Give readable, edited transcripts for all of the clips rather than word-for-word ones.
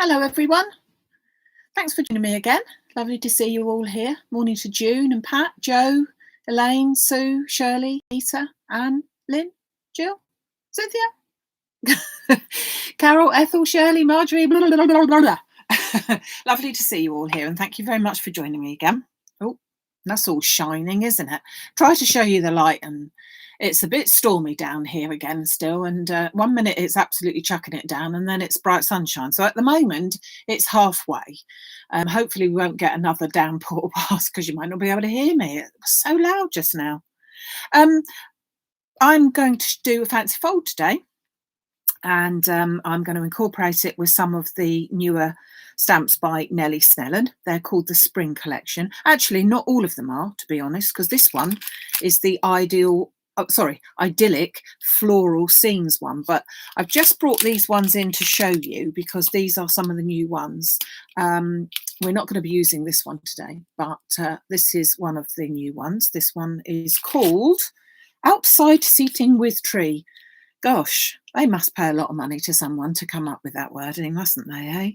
Hello everyone, thanks for joining me again. Lovely to see you all here. Morning to June and Pat, Joe, Elaine, Sue, Shirley, Lisa, Anne, Lynn, Jill, Cynthia, Carol, Ethel, Shirley, Marjorie, blah, blah, blah, blah, blah. Lovely to see you all here and thank you very much for joining me again. Oh, that's all shining, isn't it? Try to show you the light, and it's a bit stormy down here again still, and 1 minute it's absolutely chucking it down and then it's bright sunshine. So at the moment it's halfway. Hopefully we won't get another downpour past because you might not be able to hear me. It was so loud just now. I'm going to do a fancy fold today, and I'm going to incorporate it with some of the newer stamps by Nellie Snellen. They're called the Spring Collection. Actually, not all of them are, to be honest, because this one is the idyllic floral scenes one, but I've just brought these ones in to show you because these are some of the new ones. We're not going to be using this one today, but this is one of the new ones. This one is called Outside Seating with Tree. Gosh, they must pay a lot of money to someone to come up with that wording, mustn't they, eh?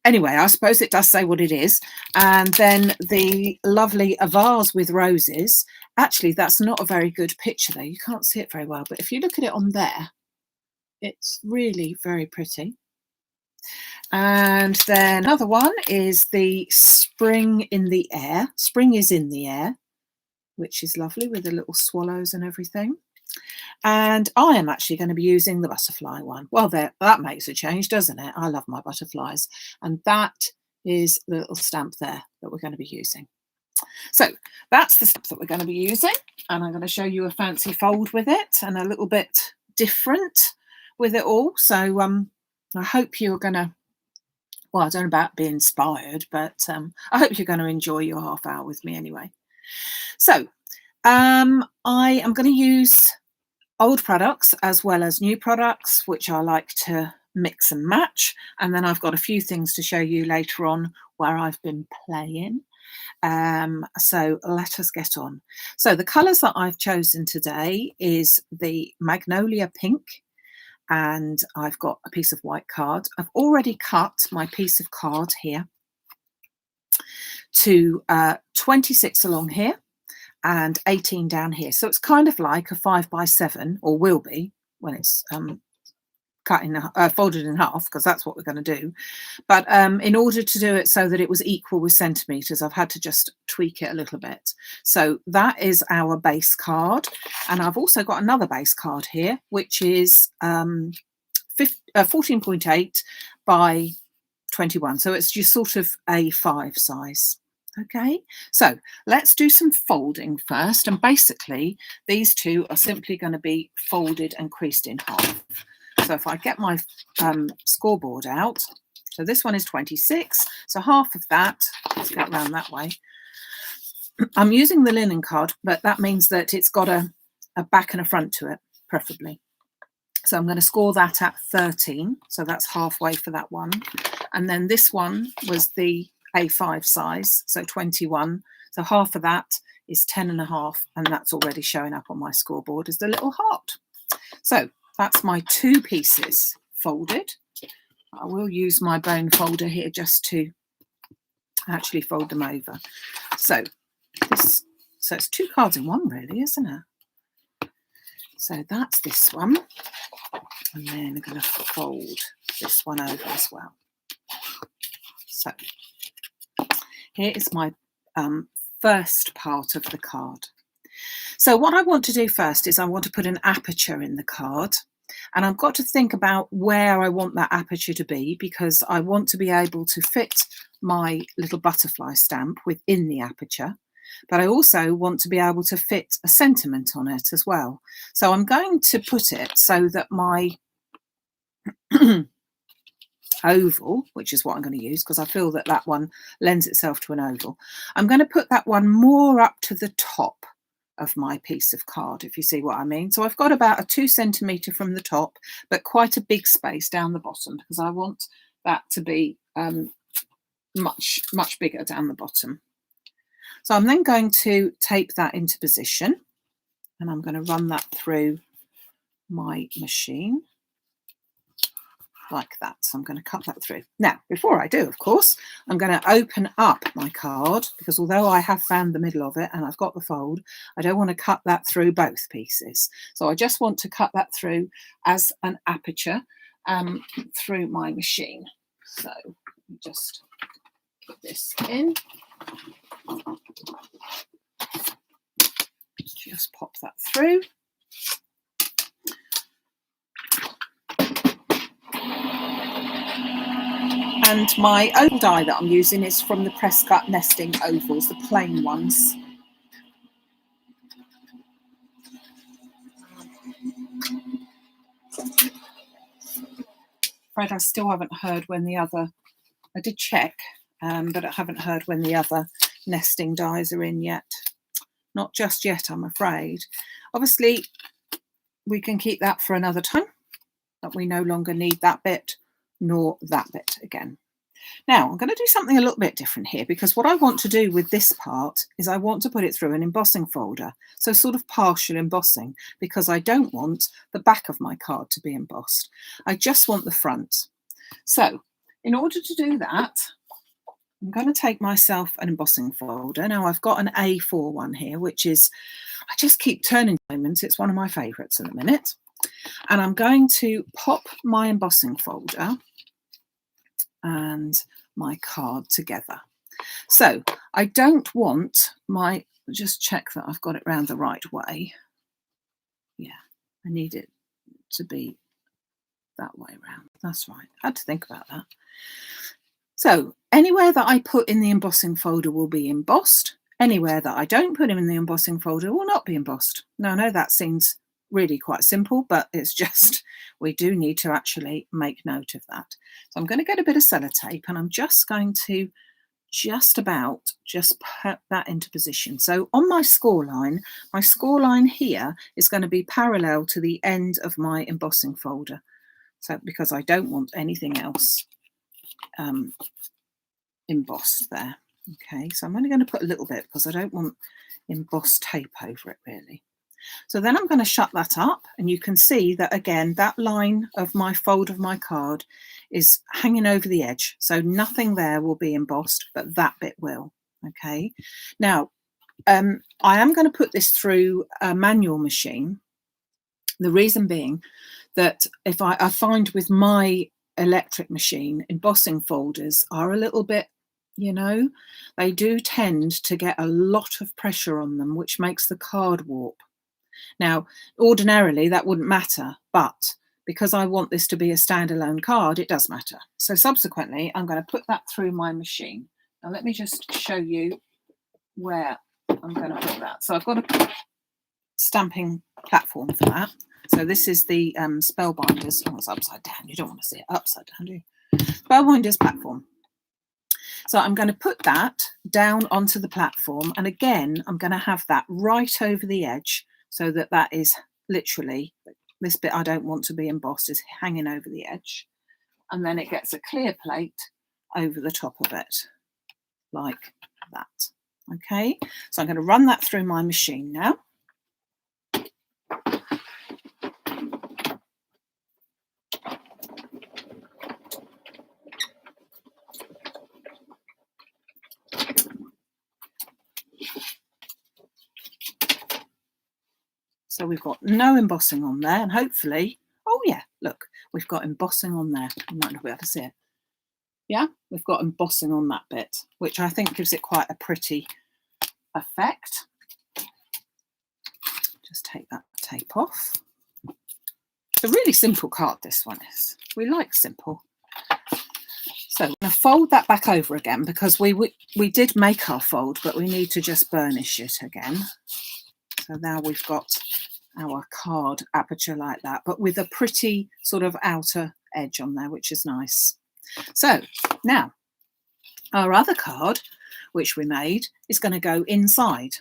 Anyway, I suppose it does say what it is. And then the lovely A Vase with Roses. Actually, that's not a very good picture though. You can't see it very well, but if you look at it on there, it's really very pretty. And then another one is the Spring in the Air. Spring is in the Air, which is lovely with the little swallows and everything. And I am actually going to be using the butterfly one. Well, that makes a change, doesn't it? I love my butterflies. And that is the little stamp there that we're going to be using. So that's the stamp that we're going to be using. And I'm going to show you a fancy fold with it and a little bit different with it all. So I hope you're going to, well, I don't know about being inspired, but I hope you're going to enjoy your half hour with me anyway. So I am going to use old products as well as new products, which I like to mix and match. And then I've got a few things to show you later on where I've been playing. So let us get on. So the colours that I've chosen today is the Magnolia Pink, and I've got a piece of white card. I've already cut my piece of card here to 26 along here and 18 down here. So it's kind of like a 5x7, or will be when it's folded in half, because that's what we're going to do. But in order to do it so that it was equal with centimetres, I've had to just tweak it a little bit. So that is our base card. And I've also got another base card here, which is 14.8 by 21. So it's just sort of A5 size. Okay, so let's do some folding first, and basically these two are simply going to be folded and creased in half. So if I get my scoreboard out, so this one is 26, so half of that, let's get around that way. I'm using the linen card, but that means that it's got a back and a front to it, preferably. So I'm going to score that at 13, so that's halfway for that one. And then this one was the A5 size, so 21, so half of that is 10.5, and that's already showing up on my scoreboard as the little heart. So that's my two pieces folded. I will use my bone folder here just to actually fold them over. So it's two cards in one, really, isn't it? So that's this one, and then I'm going to fold this one over as well. So here is my first part of the card. So what I want to do first is I want to put an aperture in the card, and I've got to think about where I want that aperture to be, because I want to be able to fit my little butterfly stamp within the aperture, but I also want to be able to fit a sentiment on it as well. So I'm going to put it so that my oval, which is what I'm going to use because I feel that that one lends itself to an oval, I'm going to put that one more up to the top of my piece of card, if you see what I mean. So I've got about a 2 centimetre from the top, but quite a big space down the bottom, because I want that to be much bigger down the bottom. So I'm then going to tape that into position, and I'm going to run that through my machine. like that. So I'm going to cut that through. Now, before I do, of course, I'm going to open up my card, because although I have found the middle of it and I've got the fold, I don't want to cut that through both pieces. So I just want to cut that through as an aperture through my machine. So just put this in. Just pop that through. And my oval die that I'm using is from the Presscuts Nesting Ovals, the plain ones. Fred, I still haven't heard when the other, I did check, but I haven't heard when the other nesting dies are in yet. Not just yet, I'm afraid. Obviously, we can keep that for another time, but we no longer need that bit nor that bit again. Now, I'm going to do something a little bit different here, because what I want to do with this part is I want to put it through an embossing folder. So sort of partial embossing, because I don't want the back of my card to be embossed. I just want the front. So in order to do that, I'm going to take myself an embossing folder. Now I've got an A4 one here, which is, I just keep turning moments. It's one of my favourites at the minute. And I'm going to pop my embossing folder and my card together. So I don't want my, just check that I've got it round the right way. Yeah, I need it to be that way round. That's right. I had to think about that. So anywhere that I put in the embossing folder will be embossed. Anywhere that I don't put in the embossing folder will not be embossed. Now, I know that seems really quite simple, but it's just, we do need to actually make note of that. So I'm going to get a bit of sellotape and I'm just going to just put that into position. So on my score line here is going to be parallel to the end of my embossing folder. So because I don't want anything else embossed there. Okay, so I'm only going to put a little bit because I don't want embossed tape over it really. So then I'm going to shut that up, and you can see that again that line of my fold of my card is hanging over the edge, so nothing there will be embossed, but that bit will. Okay, now I am going to put this through a manual machine. The reason being that if I find with my electric machine, embossing folders are a little bit, you know, they do tend to get a lot of pressure on them, which makes the card warp. Now, ordinarily that wouldn't matter, but because I want this to be a standalone card, it does matter. So subsequently, I'm going to put that through my machine. Now, let me just show you where I'm going to put that. So I've got a stamping platform for that. So this is the Spellbinders. Oh, it's upside down. You don't want to see it upside down, do you? Spellbinders platform. So I'm going to put that down onto the platform. And again, I'm going to have that right over the edge so that that is literally, this bit I don't want to be embossed is hanging over the edge. And then it gets a clear plate over the top of it, like that. Okay, so I'm going to run that through my machine now. So we've got no embossing on there, and hopefully, oh yeah, look, we've got embossing on there. You might not be able to see it. Yeah, we've got embossing on that bit, which I think gives it quite a pretty effect. Just take that tape off. It's a really simple card, this one is. We like simple. So I'm going to fold that back over again because we did make our fold, but we need to just burnish it again. So now we've got our card aperture like that, but with a pretty sort of outer edge on there, which is nice. So now our other card, which we made, is going to go inside,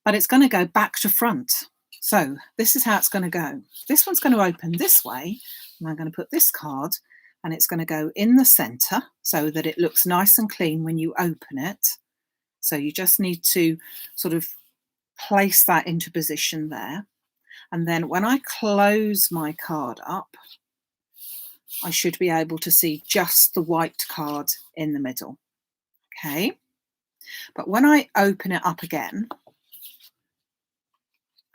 but it's going to go back to front. So this is how it's going to go. This one's going to open this way, and I'm going to put this card, and it's going to go in the center so that it looks nice and clean when you open it. So you just need to sort of place that into position there. And then when I close my card up, I should be able to see just the white card in the middle. Okay, but when I open it up again,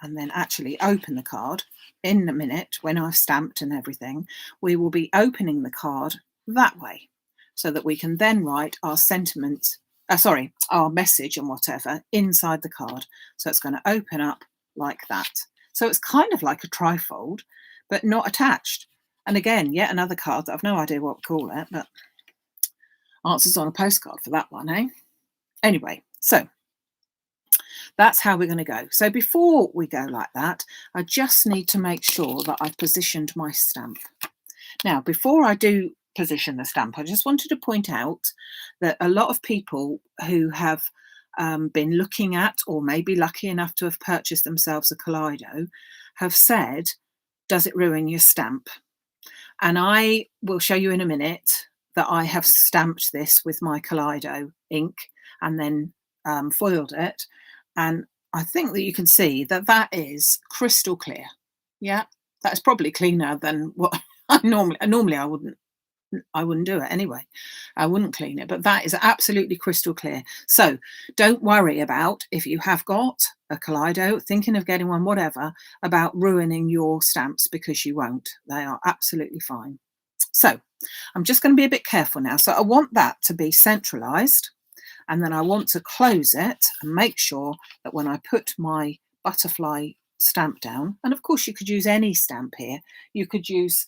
and then actually open the card in a minute, when I've stamped and everything, we will be opening the card that way so that we can then write our sentiment, our message and whatever inside the card. So it's going to open up like that. So it's kind of like a trifold, but not attached. And again, yet another card that I've no idea what to call it, but answers on a postcard for that one, eh? Anyway, so that's how we're going to go. So before we go like that, I just need to make sure that I've positioned my stamp. Now, before I do position the stamp, I just wanted to point out that a lot of people who have been looking at, or maybe lucky enough to have purchased themselves a Kaleido, have said, does it ruin your stamp? And I will show you in a minute that I have stamped this with my Kaleido ink and then foiled it. And I think that you can see that that is crystal clear. Yeah, that's probably cleaner than what I normally I wouldn't do it anyway. I wouldn't clean it, but that is absolutely crystal clear. So don't worry about, if you have got a Kaleido, thinking of getting one, whatever, about ruining your stamps, because you won't. They are absolutely fine. So I'm just going to be a bit careful now. So I want that to be centralized. And then I want to close it and make sure that when I put my butterfly stamp down, and of course you could use any stamp here, you could use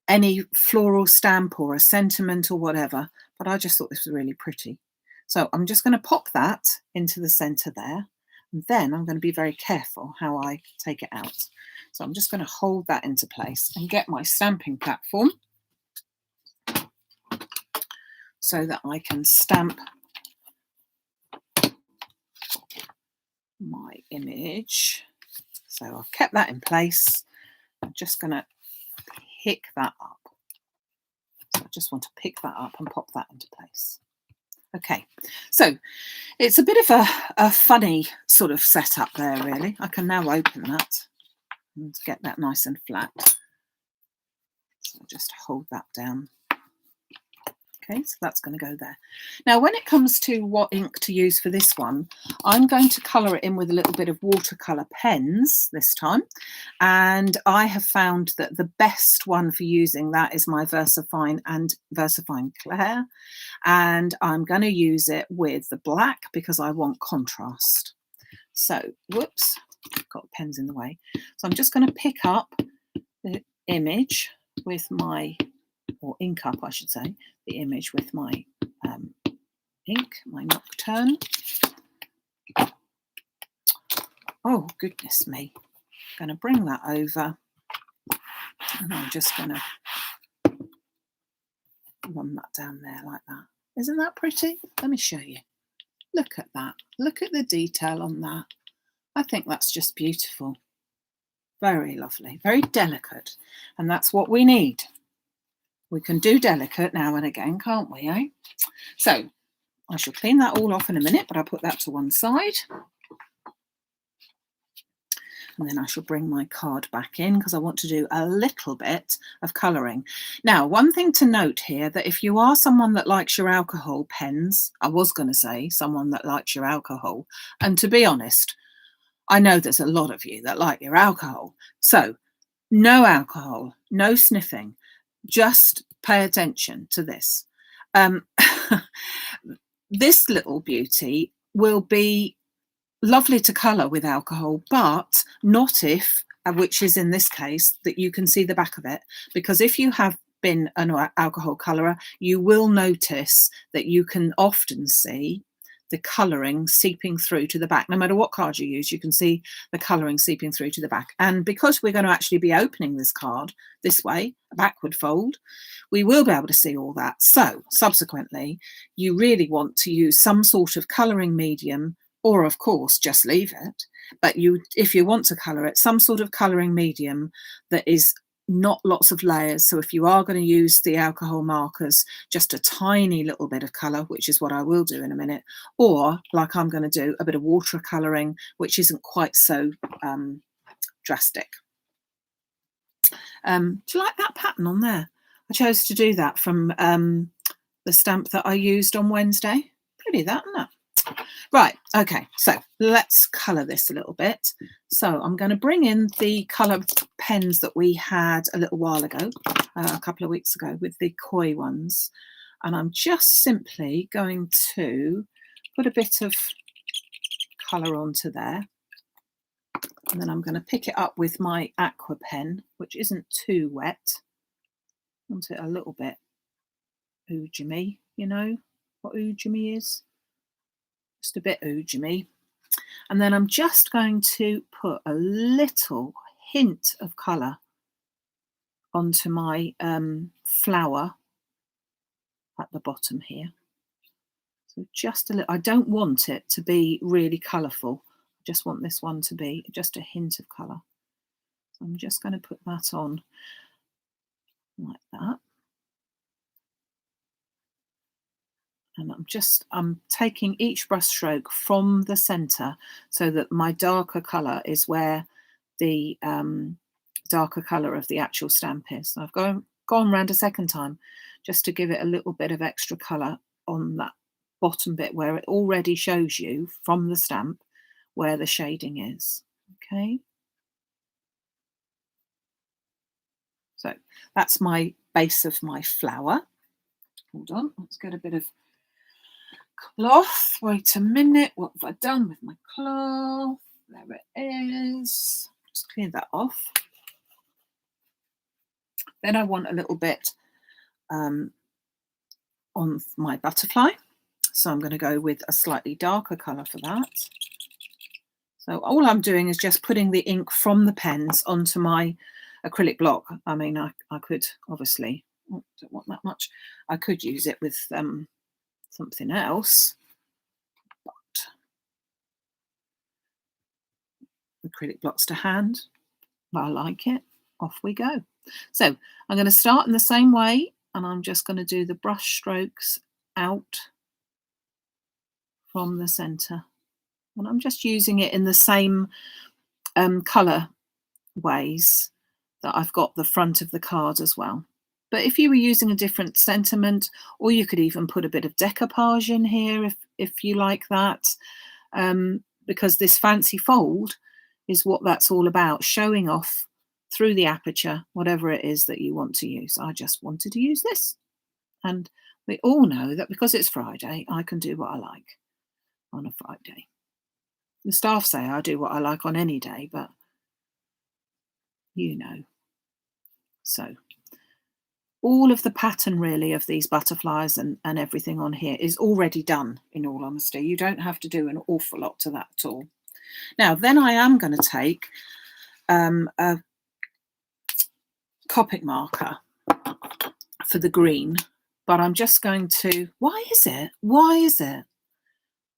any floral stamp or a sentiment or whatever, but I just thought this was really pretty. So I'm just going to pop that into the center there, and then I'm going to be very careful how I take it out. So I'm just going to hold that into place and get my stamping platform so that I can stamp my image. So I've kept that in place. I'm just going to pick that up. So I just want to pick that up and pop that into place. Okay, so it's a bit of a funny sort of setup there, really. I can now open that and get that nice and flat. So I'll just hold that down. Okay, so that's going to go there. Now, when it comes to what ink to use for this one, I'm going to colour it in with a little bit of watercolour pens this time. And I have found that the best one for using that is my Versafine and Versafine Clair. And I'm going to use it with the black because I want contrast. So, whoops, got pens in the way. So I'm just going to pick up the image with my, or ink up, I should say, the image with my ink, my Nocturne. Oh, goodness me. I'm going to bring that over, and I'm just going to run that down there like that. Isn't that pretty? Let me show you. Look at that. Look at the detail on that. I think that's just beautiful. Very lovely, very delicate. And that's what we need. We can do delicate now and again, can't we, eh? So I shall clean that all off in a minute, but I'll put that to one side. And then I shall bring my card back in because I want to do a little bit of colouring. Now, one thing to note here, that if you are someone that likes your alcohol pens, I was going to say someone that likes your alcohol, and to be honest, I know there's a lot of you that like your alcohol. So no alcohol, no sniffing. Just pay attention to this. This little beauty will be lovely to colour with alcohol, but not if, which is in this case, that you can see the back of it. Because if you have been an alcohol colourer, you will notice that you can often see the colouring seeping through to the back. No matter what card you use, you can see the colouring seeping through to the back. And because we're going to actually be opening this card this way, a backward fold, we will be able to see all that. So subsequently, you really want to use some sort of colouring medium, or of course, just leave it. But if you want to colour it, some sort of colouring medium that is not lots of layers. So if you are going to use the alcohol markers, just a tiny little bit of colour, which is what I will do in a minute, or like I'm going to do, a bit of watercolouring, which isn't quite so drastic. Do you like that pattern on there? I chose to do that from the stamp that I used on Wednesday. Pretty that, isn't it? Right, okay, so let's colour this a little bit. So I'm going to bring in the colour pens that we had a little while ago, a couple of weeks ago, with the koi ones. And I'm just simply going to put a bit of colour onto there. And then I'm going to pick it up with my aqua pen, which isn't too wet. I want it a little bit oojimy, you know what oojimy is? Just a bit oojimy. And then I'm just going to put a little hint of colour onto my flower at the bottom here. So just a little. I don't want it to be really colourful. I just want this one to be just a hint of colour. So I'm just going to put that on like that. And I'm taking each brush stroke from the centre so that my darker colour is where the darker colour of the actual stamp is. So I've gone round a second time just to give it a little bit of extra colour on that bottom bit where it already shows you from the stamp where the shading is. Okay. So that's my base of my flower. Hold on, let's get a bit of cloth. Wait a minute, what have I done with my cloth? There it is. Just clear that off. Then I want a little bit on my butterfly. So I'm going to go with a slightly darker colour for that. So all I'm doing is just putting the ink from the pens onto my acrylic block. I mean, I could obviously, don't want that much. I could use it with something else, but acrylic blocks to hand. I like it. Off we go. So I'm going to start in the same way, and I'm just going to do the brush strokes out from the centre. And I'm just using it in the same colour ways that I've got the front of the card as well. But if you were using a different sentiment, or you could even put a bit of decoupage in here if you like that, because this fancy fold is what that's all about, showing off through the aperture whatever it is that you want to use. I just wanted to use this. And we all know that because it's Friday, I can do what I like on a Friday. The staff say I do what I like on any day, but you know. So all of the pattern really of these butterflies and everything on here is already done, in all honesty. You don't have to do an awful lot to that at all. Now then I am going to take a Copic marker for the green, but I'm just going to, why is it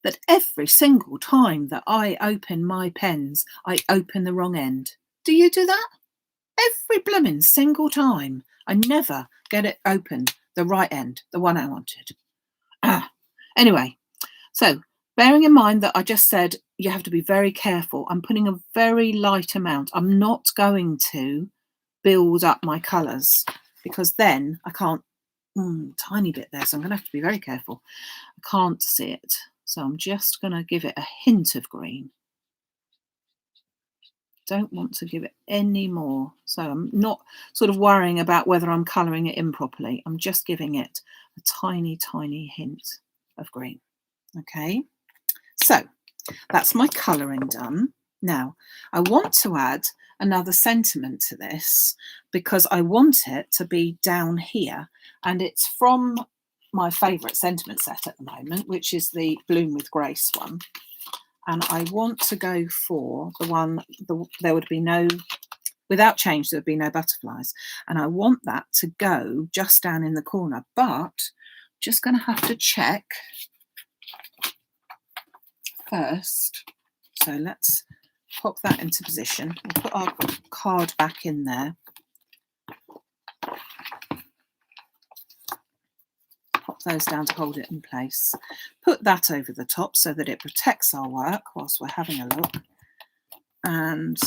that every single time that I open my pens, I open the wrong end? Do you do that? Every blooming single time. I never get it open the right end, the one I wanted. Anyway, so bearing in mind that I just said you have to be very careful, I'm putting a very light amount. I'm not going to build up my colours because then I can't, tiny bit there, so I'm going to have to be very careful. I can't see it, so I'm just going to give it a hint of green. Don't want to give it any more, so I'm not sort of worrying about whether I'm colouring it in properly. I'm just giving it a tiny hint of green. Okay, so that's my colouring done. Now I want to add another sentiment to this because I want it to be down here, and it's from my favourite sentiment set at the moment, which is the Bloom with Grace one. And I want to go for the one, there would be no, without change, there would be no butterflies. And I want that to go just down in the corner, but just going to have to check first. So let's pop that into position. We'll put our card back in there. Pop those down to hold it in place. Put that over the top so that it protects our work whilst we're having a look. And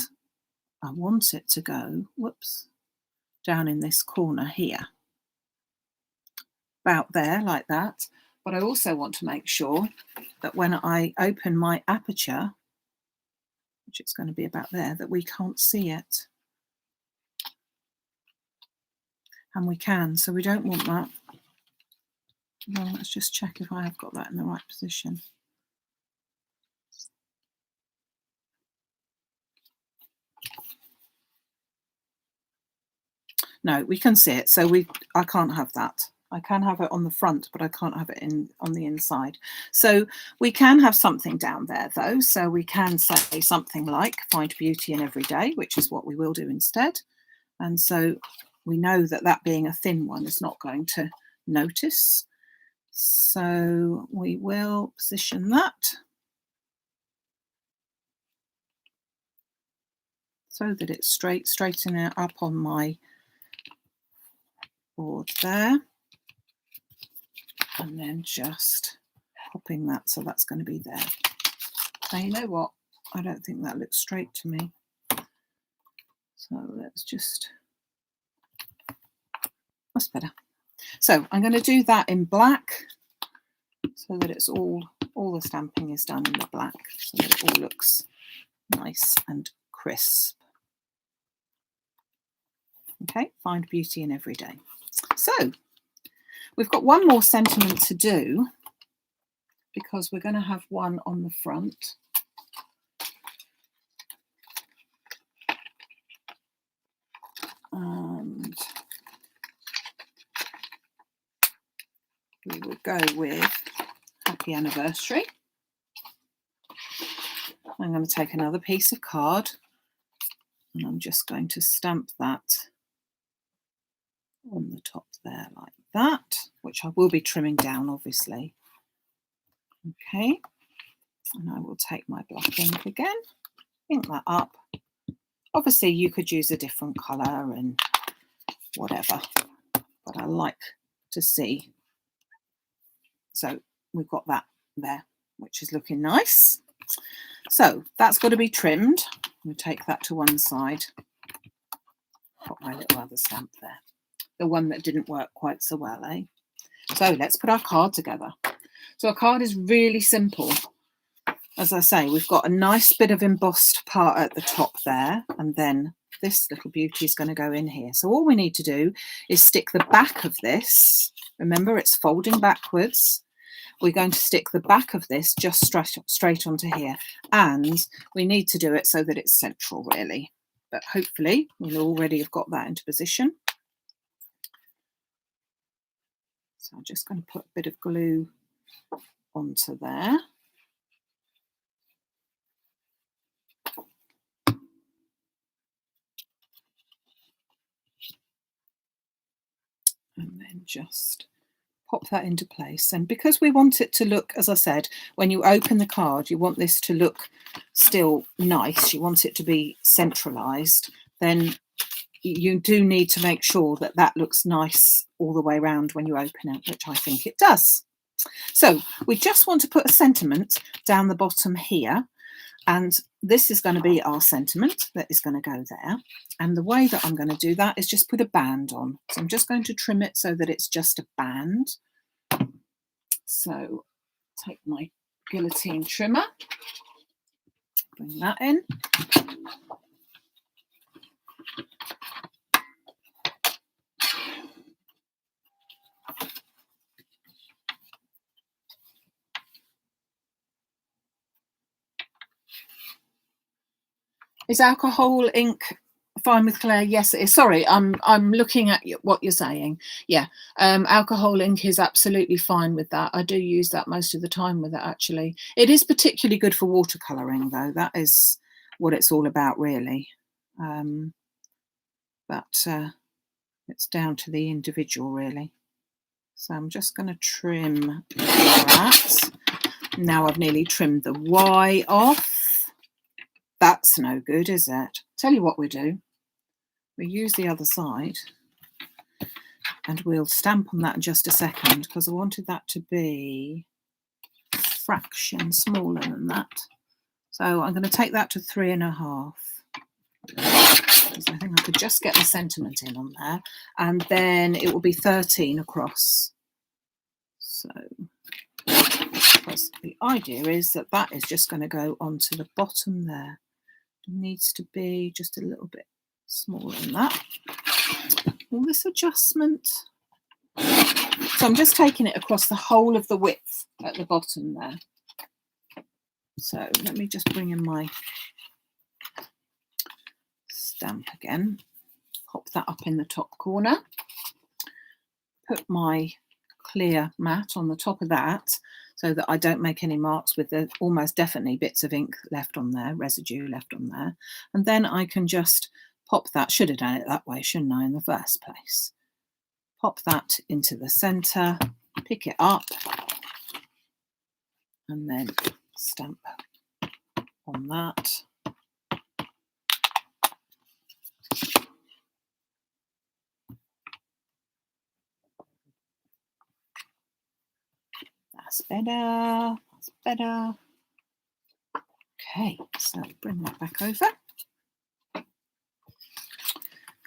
I want it to go, whoops, down in this corner here. about there like that. But I also want to make sure that when I open my aperture, which it's going to be about there, that we can't see it. And we can, so we don't want that. Well, let's just check if I have got that in the right position. No, we can see it, so I can't have that. I can have it on the front, but I can't have it on the inside. So we can have something down there though. So we can say something like find beauty in every day, which is what we will do instead. And so we know that that being a thin one is not going to notice. So we will position that so that it's straighten it up on my board there. And then just popping that, so that's going to be there. Now, you know what? I don't think that looks straight to me. So let's just, that's better. So I'm going to do that in black so that it's all the stamping is done in the black, so that it all looks nice and crisp. Okay, find beauty in every day. So we've got one more sentiment to do because we're going to have one on the front. And we will go with happy anniversary. I'm going to take another piece of card and I'm just going to stamp that on the top there like that, which I will be trimming down obviously. Okay, and I will take my black ink again, ink that up. Obviously you could use a different colour and whatever, but I like to see. So we've got that there, which is looking nice. So that's got to be trimmed. We'll take that to one side. Put my little other stamp there. The one that didn't work quite so well, eh? So let's put our card together. So our card is really simple. As I say, we've got a nice bit of embossed part at the top there, and then this little beauty is going to go in here. So all we need to do is stick the back of this. Remember, it's folding backwards. We're going to stick the back of this just straight onto here, and we need to do it so that it's central really, but hopefully we'll already have got that into position. So I'm just going to put a bit of glue onto there. And then just pop that into place. And because we want it to look, as I said, when you open the card, you want this to look still nice, you want it to be centralized, then you do need to make sure that that looks nice all the way around when you open it, which I think it does. So we just want to put a sentiment down the bottom here, and this is going to be our sentiment that is going to go there. And the way that I'm going to do that is just put a band on. So I'm just going to trim it so that it's just a band. So take my guillotine trimmer, bring that in. Is alcohol ink fine with Claire? Yes, it is. Sorry, I'm looking at what you're saying. Yeah, alcohol ink is absolutely fine with that. I do use that most of the time with it, actually. It is particularly good for watercolouring, though. That is what it's all about, really. But it's down to the individual, really. So I'm just going to trim that. Now I've nearly trimmed the Y off. That's no good, is it? Tell you what we do. We use the other side and we'll stamp on that in just a second because I wanted that to be a fraction smaller than that. So I'm going to take that to 3.5 because I think I could just get the sentiment in on there, and then it will be 13 across. So, because the idea is that that is just going to go onto the bottom there. It needs to be just a little bit smaller than that. All this adjustment. So I'm just taking it across the whole of the width at the bottom there. So let me just bring in my stamp again. Pop that up in the top corner. Put my clear mat on the top of that so that I don't make any marks with the almost definitely bits of ink left on there, residue left on there. And then I can just pop that, should have done it that way, shouldn't I, in the first place? Pop that into the centre, pick it up, and then stamp on that. That's better, that's better. Okay, so bring that back over.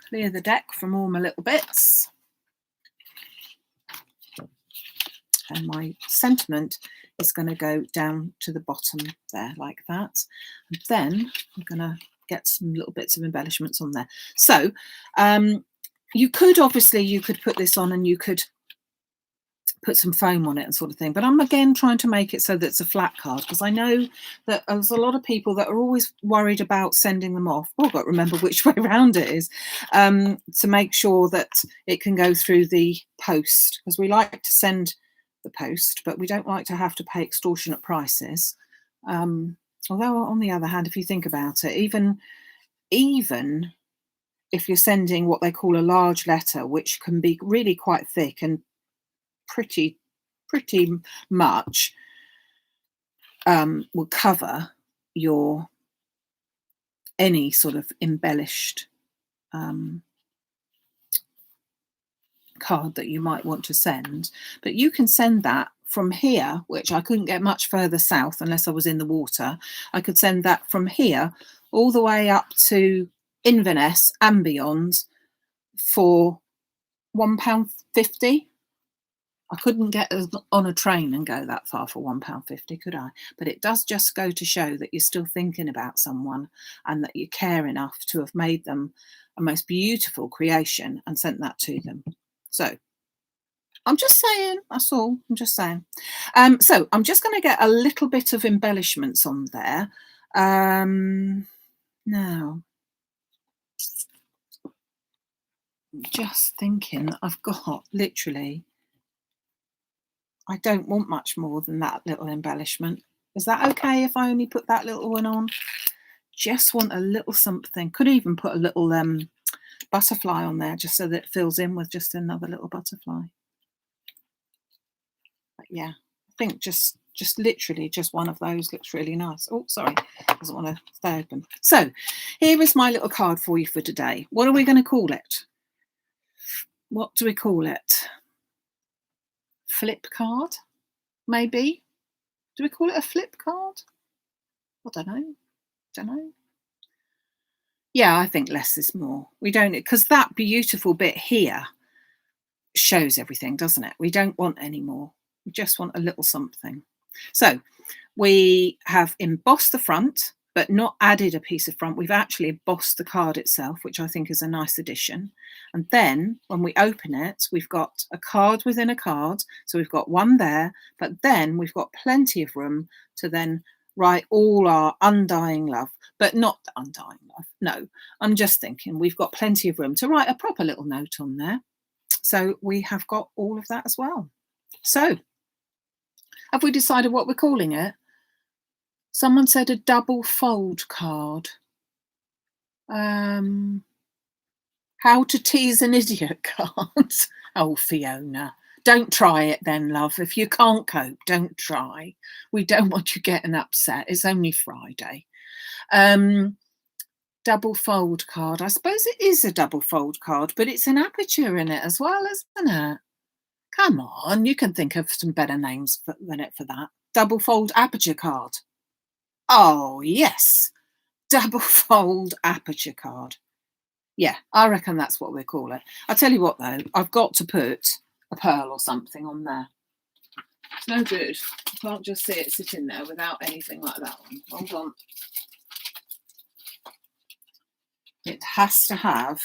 Clear the deck from all my little bits. And my sentiment is going to go down to the bottom there like that. And then I'm going to get some little bits of embellishments on there. So you could put this on and you could put some foam on it and sort of thing. But I'm again trying to make it so that it's a flat card, because I know that there's a lot of people that are always worried about sending them off. Oh, I've got to remember which way around it is, to make sure that it can go through the post, because we like to send the post, but we don't like to have to pay extortionate prices. Although on the other hand, if you think about it, even if you're sending what they call a large letter, which can be really quite thick and pretty much will cover your any sort of embellished card that you might want to send, but you can send that from here, which I couldn't get much further south unless I was in the water. I could send that from here all the way up to Inverness and beyond for £1.50. I couldn't get on a train and go that far for £1.50, could I? But it does just go to show that you're still thinking about someone and that you care enough to have made them a most beautiful creation and sent that to them. So I'm just saying, that's all. I'm just saying. So I'm just going to get a little bit of embellishments on there. Now, just thinking that I've got literally, I don't want much more than that little embellishment. Is that okay if I only put that little one on? Just want a little something. Could even put a little butterfly on there just so that it fills in with just another little butterfly. But yeah, I think just literally just one of those looks really nice. Oh, sorry, doesn't want to stay open. So here is my little card for you for today. What are we going to call it? What do we call it? Flip card, maybe? Do we call it a flip card? I don't know. Yeah, I think less is more. We don't, because that beautiful bit here shows everything, doesn't it? We don't want any more. We just want a little something. So we have embossed the front, but not added a piece of front. We've actually embossed the card itself, which I think is a nice addition. And then when we open it, we've got a card within a card. So we've got one there, but then we've got plenty of room to then write all our undying love, but not the undying love. No, I'm just thinking we've got plenty of room to write a proper little note on there. So we have got all of that as well. So have we decided what we're calling it? Someone said a double fold card. How to tease an idiot card. Oh, Fiona, don't try it then, love. If you can't cope, don't try. We don't want you getting upset. It's only Friday. Double fold card. I suppose it is a double fold card, but it's an aperture in it as well, isn't it? Come on, you can think of some better names than it for that. Double fold aperture card. Oh, yes. Double fold aperture card. Yeah, I reckon that's what we'll call it. I'll tell you what, though, I've got to put a pearl or something on there. No good. I can't just see it sitting there without anything like that one. Hold on. It has to have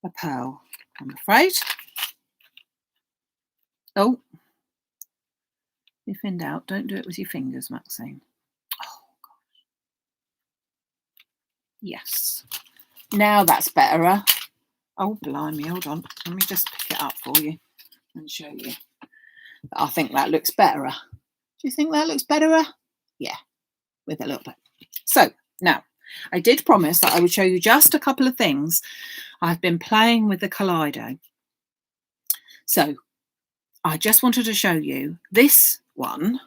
a pearl, I'm afraid. Oh, if in doubt, don't do it with your fingers, Maxine. Oh, gosh. Yes. Now that's better. Oh, blimey, hold on. Let me just pick it up for you and show you. I think that looks better. Do you think that looks better? Yeah, with a little bit. So now, I did promise that I would show you just a couple of things. I've been playing with the Kaleido. So I just wanted to show you this one,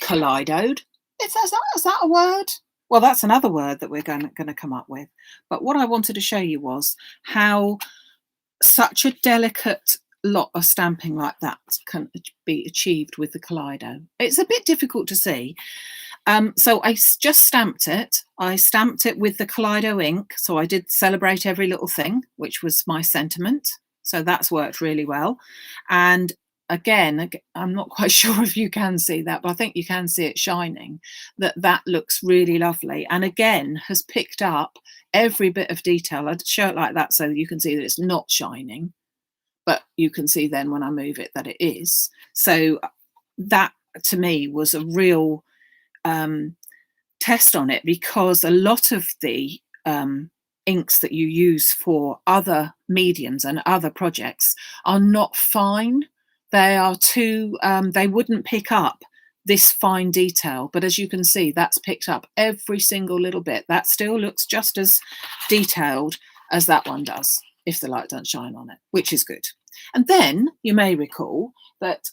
Kaleidoed. Is that a word? Well, that's another word that we're going to come up with. But what I wanted to show you was how such a delicate lot of stamping like that can be achieved with the Kaleido. It's a bit difficult to see. So I just stamped it. I stamped it with the Kaleido ink. So I did celebrate every little thing, which was my sentiment. So that's worked really well. And again, I'm not quite sure if you can see that, but I think you can see it shining. That looks really lovely. And again, has picked up every bit of detail. I'd show it like that so you can see that it's not shining, but you can see then when I move it that it is. So that to me was a real test on it, because a lot of the inks that you use for other mediums and other projects are not fine. They are too, they wouldn't pick up this fine detail, but as you can see, that's picked up every single little bit. That still looks just as detailed as that one does if the light doesn't shine on it, which is good. And then you may recall that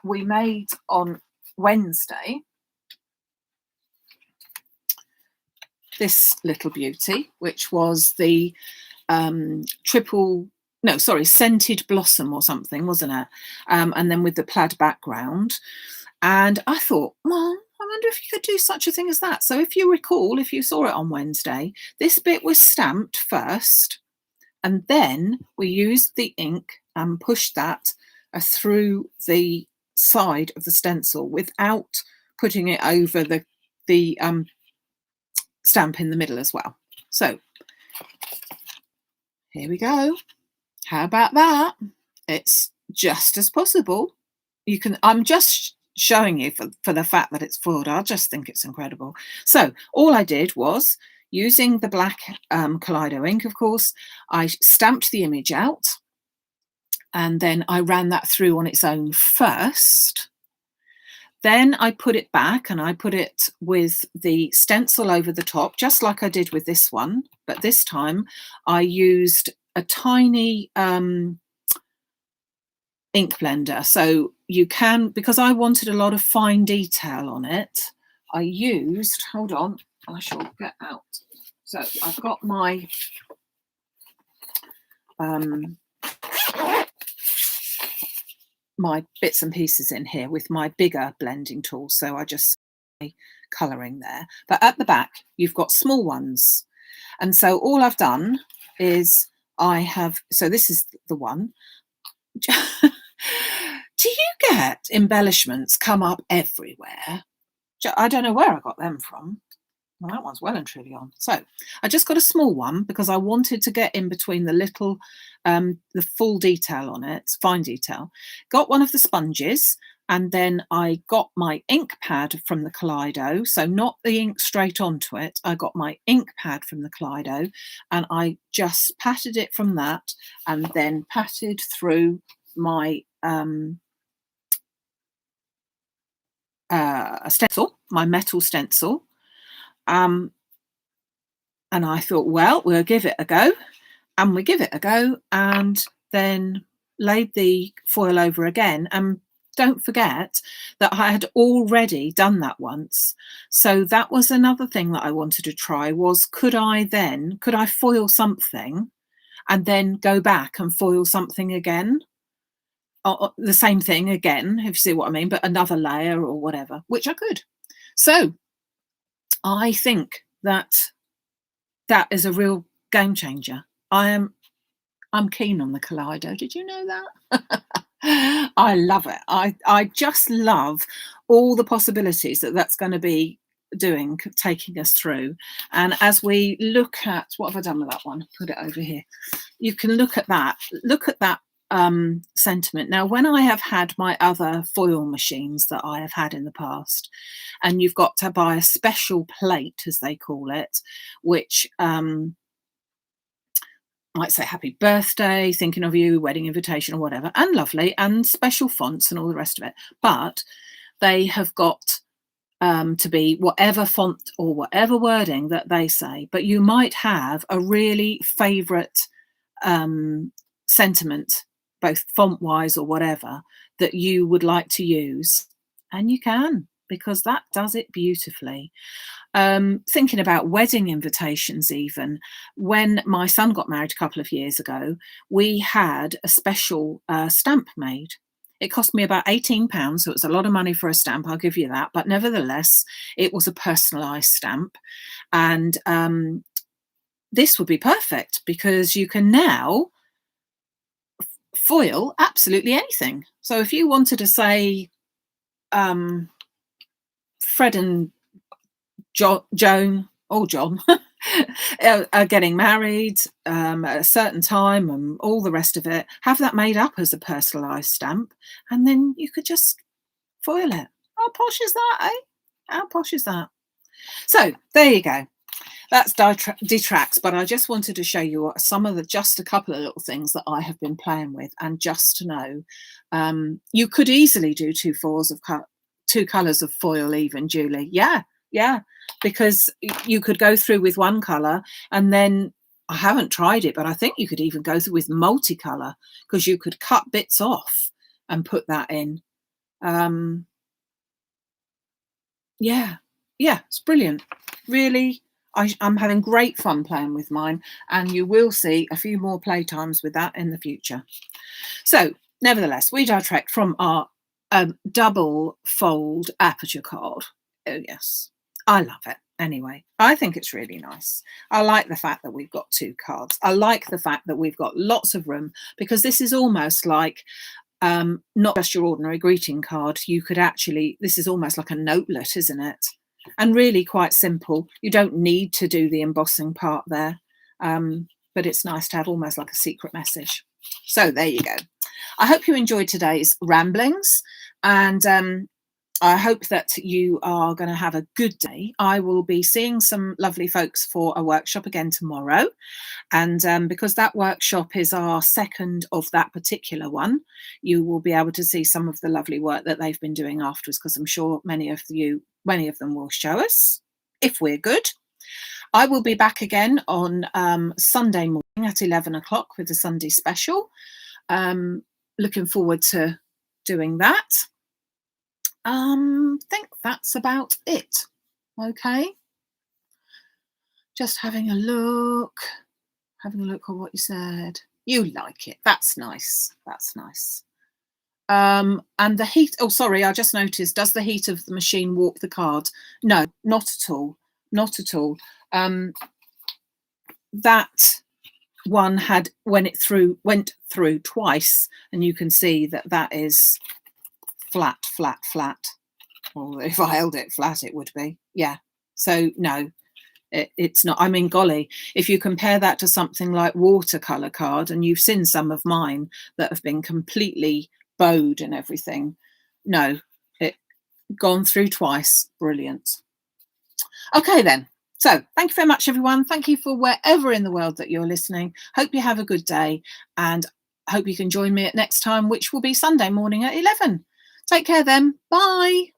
we made on Wednesday this little beauty, which was the scented blossom or something, wasn't it? And then with the plaid background. And I thought, well, I wonder if you could do such a thing as that. So if you recall, if you saw it on Wednesday, this bit was stamped first, and then we used the ink and pushed that through the side of the stencil without putting it over the stamp in the middle as well. So here we go. How about that? It's just as possible. You can, I'm just showing you for the fact that it's foiled. I just think it's incredible. So all I did was, using the black Kaleido ink, of course, I stamped the image out, and then I ran that through on its own first. Then I put it back and I put it with the stencil over the top, just like I did with this one. But this time I used a tiny ink blender. So you can, because I wanted a lot of fine detail on it, I used, hold on, I shall get out. So I've got my my bits and pieces in here with my bigger blending tool. So I just colouring there. But at the back, you've got small ones. And so all I've done is I have, so this is the one. Do you get embellishments come up everywhere? I don't know where I got them from. Well, that one's well and truly on. So I just got a small one because I wanted to get in between the little, the full detail on it, fine detail. Got one of the sponges, and then I got my ink pad from the Kaleido. So not the ink straight onto it. I got my ink pad from the Kaleido, and I just patted it from that, and then patted through my stencil, my metal stencil. And I thought, well, we'll give it a go. And we give it a go, and then laid the foil over again. And don't forget that I had already done that once. So that was another thing that I wanted to try, was could I foil something and then go back and foil something again? Or the same thing again, if you see what I mean, but another layer or whatever, which I could. So I think that is a real game changer. I'm keen on the Kaleido. Did you know that? I love it. I just love all the possibilities that that's going to be doing, taking us through. And as we look at, what have I done with that one? Put it over here. You can look at that. Look at that sentiment. Now, when I have had my other foil machines that I have had in the past, and you've got to buy a special plate, as they call it, which might say happy birthday, thinking of you, wedding invitation or whatever, and lovely, and special fonts and all the rest of it. But they have got to be whatever font or whatever wording that they say. But you might have a really favourite sentiment, both font wise or whatever, that you would like to use, and you can, because that does it beautifully. Thinking about wedding invitations, even when my son got married a couple of years ago, we had a special stamp made. It cost me about £18, so it was a lot of money for a stamp, I'll give you that, but nevertheless it was a personalised stamp. And this would be perfect, because you can now foil absolutely anything. So if you wanted to say Fred and Joan or John are getting married at a certain time and all the rest of it, have that made up as a personalised stamp, and then you could just foil it. How posh is that, eh? How posh is that? So there you go. That's detracts, but I just wanted to show you some of the, just a couple of little things that I have been playing with, and just to know, you could easily do two colours of foil even, Julie. Yeah, because you could go through with one colour, and then I haven't tried it, but I think you could even go through with multicolour, because you could cut bits off and put that in. Yeah, it's brilliant. Really, I'm having great fun playing with mine, and you will see a few more playtimes with that in the future. So nevertheless, we ditract from our double fold Aperture card. Oh yes, I love it. Anyway, I think it's really nice. I like the fact that we've got two cards. I like the fact that we've got lots of room, because this is almost like not just your ordinary greeting card. You could actually, this is almost like a notelet, isn't it? And really quite simple. You don't need to do the embossing part there, but it's nice to have almost like a secret message. So there you go. I hope you enjoyed today's ramblings, and I hope that you are going to have a good day. I will be seeing some lovely folks for a workshop again tomorrow. And because that workshop is our second of that particular one, you will be able to see some of the lovely work that they've been doing afterwards, because I'm sure many of them will show us, if we're good. I will be back again on Sunday morning at 11 o'clock with the Sunday special. Looking forward to doing that. Think that's about it. Okay. Just having a look at what you said. You like it. That's nice. That's nice. And the heat. Oh, sorry. I just noticed. Does the heat of the machine warp the card? No, not at all. Not at all. That one went through twice, and you can see that is flat. Or if I held it flat, it would be. Yeah. So no, it's not. I mean, golly, if you compare that to something like watercolor card, and you've seen some of mine that have been completely bowed and everything. No, it gone through twice. Brilliant. Okay then. So thank you very much, everyone. Thank you for wherever in the world that you're listening. Hope you have a good day, and hope you can join me at next time, which will be Sunday morning at 11. Take care then. Bye.